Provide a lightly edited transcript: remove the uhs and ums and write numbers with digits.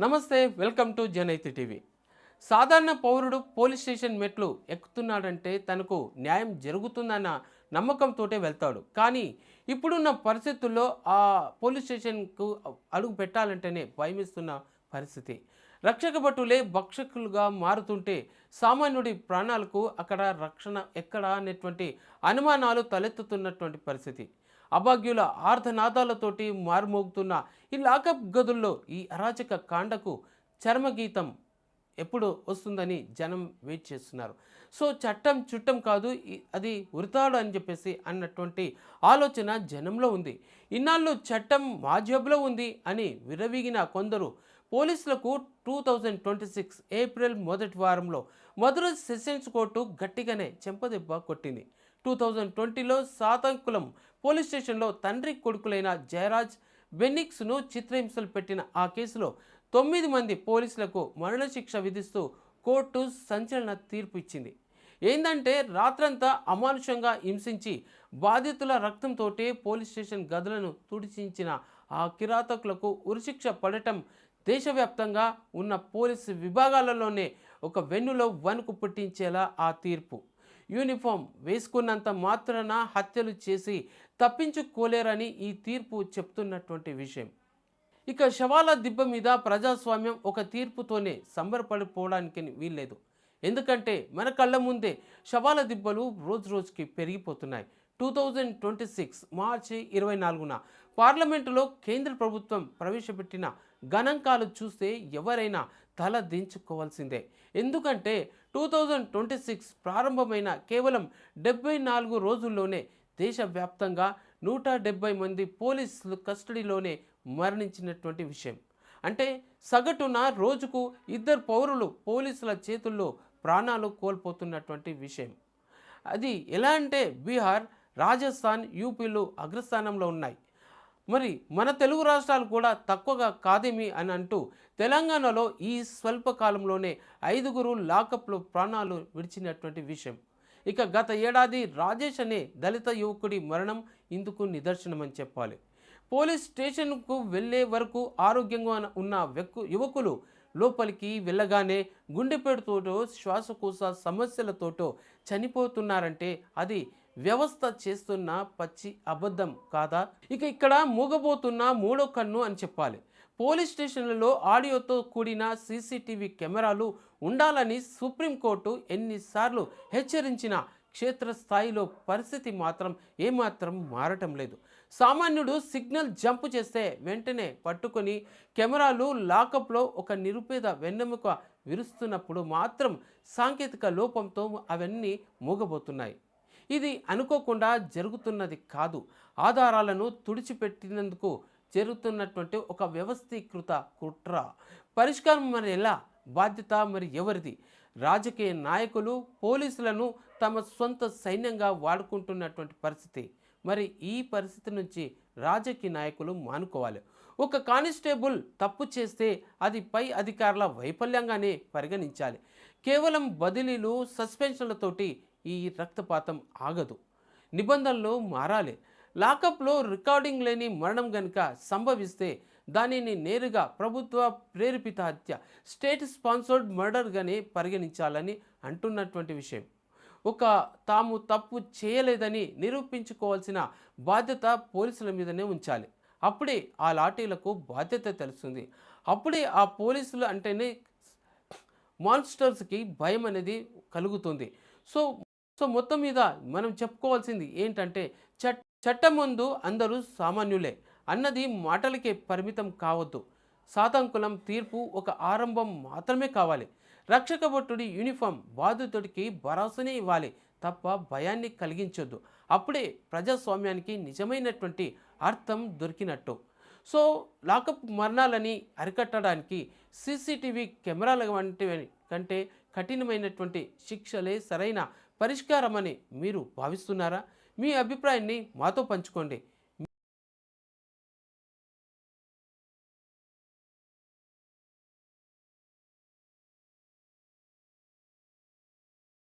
నమస్తే, welcome to జనైతి TV. సాధారణ పౌరుడు పోలీస్ స్టేషన్ మెట్లు ఎక్కుతున్నాడంటే తనకు న్యాయం జరుగుతుందన్న నమ్మకంతోటే వెళ్తాడు. కానీ ఇప్పుడున్న పరిస్థితుల్లో ఆ పోలీస్ స్టేషన్కు అడుగు పెట్టాలంటేనే భయమిస్తున్న పరిస్థితి. రక్షక భటులే భక్షకులుగా మారుతుంటే సామాన్యుడి ప్రాణాలకు అక్కడ రక్షణ ఎక్కడా అనేటువంటి అనుమానాలు తలెత్తుతున్నటువంటి పరిస్థితి. అభాగ్యుల ఆర్ధనాదాలతోటి మారుమోగుతున్న ఈ లాకప్ గదుల్లో ఈ అరాచక కాండకు చర్మగీతం ఎప్పుడు వస్తుందని జనం వెయిట్ చేస్తున్నారు. సో చట్టం చుట్టం కాదు, అది ఉరితాడు అని చెప్పేసి అన్నటువంటి ఆలోచన జనంలో ఉంది. ఇన్నాళ్ళు చట్టం మా జేబులో ఉంది అని విరవీగిన కొందరు పోలీసులకు 2026 ఏప్రిల్ మొదటి వారంలో మధురై సెషన్స్ కోర్టు గట్టిగానే చెంపదెబ్బ కొట్టింది. 2020లో సాతంకులం పోలీస్ స్టేషన్లో తండ్రి కొడుకులైన జయరాజ్, బెన్నిక్స్ను చిత్రహింసలు పెట్టిన ఆ కేసులో 9 మంది పోలీసులకు మరణశిక్ష విధిస్తూ కోర్టు సంచలన తీర్పు ఇచ్చింది. ఏంటంటే రాత్రంతా అమానుషంగా హింసించి బాధితుల రక్తంతో పోలీస్ స్టేషన్ గదులను తుడిచించిన ఆ కిరాతకులకు ఉరిశిక్ష పడటం దేశవ్యాప్తంగా ఉన్న పోలీసు విభాగాలలోనే ఒక వెన్నులో వణుకు పుట్టించేలా ఆ తీర్పు. యూనిఫామ్ వేసుకున్నంత మాత్రాన హత్యలు చేసి తప్పించుకోలేరని ఈ తీర్పు చెప్తున్నటువంటి విషయం. ఇక శవాల దిబ్బ మీద ప్రజాస్వామ్యం ఒక తీర్పుతోనే సంబరపడిపోవడానికి వీల్లేదు. ఎందుకంటే మన కళ్ళ ముందే శవాల దిబ్బలు రోజుకి పెరిగిపోతున్నాయి. 2026 మార్చి 24న పార్లమెంటులో కేంద్ర ప్రభుత్వం ప్రవేశపెట్టిన గణాంకాలు చూస్తే ఎవరైనా తల దించుకోవాల్సిందే. ఎందుకంటే 2026 ప్రారంభమైన కేవలం 74 రోజుల్లోనే దేశవ్యాప్తంగా 170 మంది పోలీసులు కస్టడీలోనే మరణించినటువంటి విషయం. అంటే సగటున రోజుకు 2 పౌరులు పోలీసుల చేతుల్లో ప్రాణాలు కోల్పోతున్నటువంటి విషయం. అది ఎలా అంటే బీహార్, రాజస్థాన్, యూపీలు అగ్రస్థానంలో ఉన్నాయి. మరి మన తెలుగు రాష్ట్రాలు కూడా తక్కువగా కాదేమి అని అంటూ తెలంగాణలో ఈ స్వల్ప కాలంలోనే 5 లాకప్లో ప్రాణాలు విడిచినటువంటి విషయం. ఇక గత ఏడాది రాజేష్ అనే దళిత యువకుడి మరణం ఇందుకు నిదర్శనమని చెప్పాలి. పోలీస్ స్టేషన్కు వెళ్ళే వరకు ఆరోగ్యంగా ఉన్న యువకులు లోపలికి వెళ్ళగానే గుండెపేటుతోటో శ్వాసకోశ సమస్యలతోటో చనిపోతున్నారంటే అది వ్యవస్థ చేస్తున్న పచ్చి అబద్ధం కాదా? ఇక ఇక్కడ మూగబోతున్న మూడో కన్ను అని చెప్పాలి. పోలీస్ స్టేషన్లలో ఆడియోతో కూడిన సీసీటీవీ కెమెరాలు ఉండాలని సుప్రీంకోర్టు ఎన్నిసార్లు హెచ్చరించిన క్షేత్రస్థాయిలో పరిస్థితి మాత్రం ఏమాత్రం మారటం లేదు. సామాన్యుడు సిగ్నల్ జంప్ చేస్తే వెంటనే పట్టుకొని కెమెరాలు లాకప్లో ఒక నిరుపేద వెన్నెముక విరుస్తున్నప్పుడు మాత్రం సాంకేతిక లోపంతో అవన్నీ మూగబోతున్నాయి. ఇది అనుకోకుండా జరుగుతున్నది కాదు, ఆధారాలను తుడిచిపెట్టినందుకు జరుగుతున్నటువంటి ఒక వ్యవస్థీకృత కుట్ర. పరిష్కారం మరి ఎలా? బాధ్యత మరి ఎవరిది? రాజకీయ నాయకులు పోలీసులను తమ సొంత సైన్యంగా వాడుకుంటున్నటువంటి పరిస్థితి. మరి ఈ పరిస్థితి నుంచి రాజకీయ నాయకులు మానుకోవాలి. ఒక కానిస్టేబుల్ తప్పు చేస్తే అది పై అధికారుల వైఫల్యంగానే పరిగణించాలి. కేవలం బదిలీలు, సస్పెన్షన్లతోటి ఈ రక్తపాతం ఆగదు. నిబంధనలు మారాలి. లాకప్లో రికార్డింగ్ లేని మరణం గనుక సంభవిస్తే దానిని నేరుగా ప్రభుత్వ ప్రేరేపిత హత్య, స్టేట్ స్పాన్సర్డ్ మర్డర్గానే పరిగణించాలని అంటున్నటువంటి విషయం. తాము తప్పు చేయలేదని నిరూపించుకోవాల్సిన బాధ్యత పోలీసుల మీదనే ఉంచాలి. అప్పుడే ఆ లాఠీలకు బాధ్యత తెలుస్తుంది. అప్పుడే ఆ పోలీసులు అంటేనే మాన్స్టర్స్కి భయం అనేది కలుగుతుంది. సో మొత్తం మీద మనం చెప్పుకోవాల్సింది ఏంటంటే చట్టం ముందు అందరూ సామాన్యులే అన్నది మాటలకే పరిమితం కావద్దు. సాతంకులం తీర్పు ఒక ఆరంభం మాత్రమే కావాలి. రక్షక భటుడి యూనిఫామ్ బాధితుడికి భరోసానే ఇవ్వాలి తప్ప భయాన్ని కలిగించొద్దు. అప్పుడే ప్రజాస్వామ్యానికి నిజమైనటువంటి అర్థం దొరికినట్టు. సో లాకప్ మరణాలని అరికట్టడానికి సీసీటీవీ కెమెరాల వంటి కంటే కఠినమైనటువంటి శిక్షలే సరైన పరిష్కారమని మీరు భావిస్తున్నారా? మీ అభిప్రాయాన్ని మాతో పంచుకోండి.